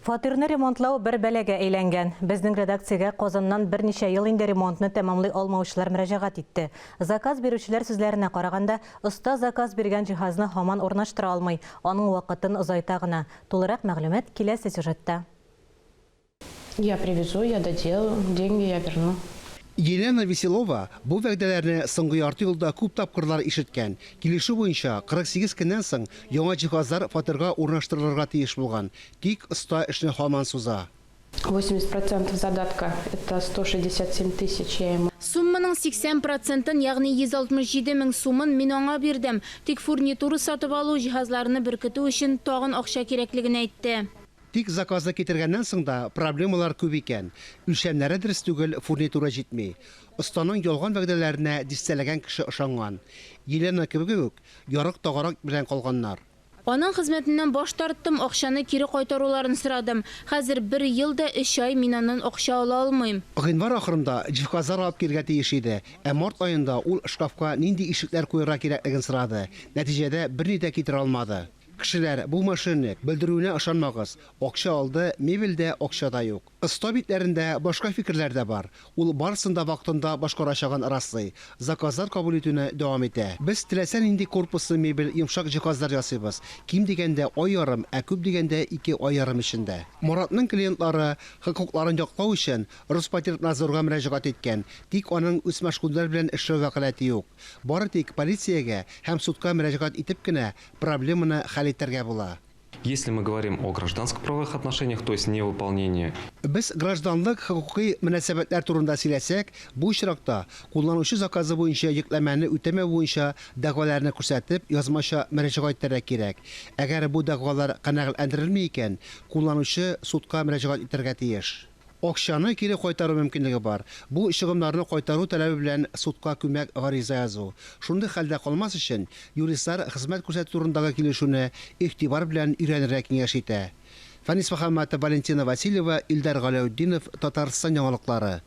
Фатирны ремонтлау бер бәләгә әйләнгән. Безнең редакциягә Казаннан берничә ел инде ремонтны тәмамлый алмаучылар мөрәҗәгать итте. Заказ бирүчеләр сүзләренә караганда, оста заказ биргән җиһазны һаман урнаштыра алмый, аның вакытын озайта гына. Тулырак мәгълүмат киләсе сюжетта. Я привезу, я доделаю, деньги я верну. Елена Веселова бу вәгъдәләрне соңгы ярты елда күп тапкырлар ишеткән. Килешү буенча 48 көннән соң яңа җиһазлар фатирга урнаштырылырга тиеш булган. Тик оста эшне һаман суза. 80% задатка, это 167 тысяч я ему. Сумманың 80%-ын, ягъни 167 мең сумын мин аңа бирдем. Тик фурнитура сатып алу җиһазларны беркетү өчен тагын акча кирәклеген әйтте. Тик заказны китергәннән соң да проблемалар күп икән. Үлчәмнәре дөрес түгел, фурнитура җитми. Останың ялган вәгъдәләренә дистәләгән кеше ышанган. Елена кебек үк ярык тагарак белән калганнар. Аның хезмәтеннән баш тарттым, акчаны кире кайтаруларын сорадым. Хәзер 1 елда 3 ай мин аннан акча ала алмыйм. Гыйнвар ахырында җиһазлар алып килергә тиеш иде. Ә март аенда ул шкафка нинди ишекләр куярга кирәклеген сорады. Нәтиҗәдә берни дә китерә алмады. Кешеләр бу машинник белдерүенә ышанмагыз. Акча алды, мебелдә акча да юк. Оста битләрендә башка фикерләр дә бар. Ул барысында вакытында башкарачаган раслый. Заказлар кабул итүне дәвам итә. Без теләсән инди корпусы мебель йомшак җиһазлар ясыйбыз. Ким дигәндә ай ярым, ә күп дигәндә 2 ай ярым эчендә. Моратның клиентлары хокукларын яклау өчен Роспотребнадзорга мөрәҗәгать иткән. Тик аның үз мәшгульләр белән эшләү вәкаләте юк. Бары тик полициягә һәм судка мөрәҗәгать итеп кенә проблеманы хәл итәргә була. Если мы говорим о гражданско-правовых отношениях, то есть невыполнении. Без гражданлык хокукый мөнәсәбәтләр турында сөйләсәк, бу очракта кулланучы заказы буенча йөкләмәне үтәмәү буенча дәгъваларны күрсәтеп, язмаша мөрәҗәгать итәргә кирәк. Әгәр бу дәгъвалар канәгатьләндерелми икән, кулланучы судка мөрәҗәгать итәргә тиеш. Акчаны кире кайтару мөмкинлеге бар. Бу чыгымнарны кайтару таләбе белән судка күмәк гариза язу. Шундый хәлдә калмас өчен юристлар хезмәт күрсәтү турындагы килешүне игътибар белән өйрәнергә киңәш итә. Фанис Мөхәммәтов, Валентина Васильева, Илдар Галәүддинов, Татарстан яңалыклары.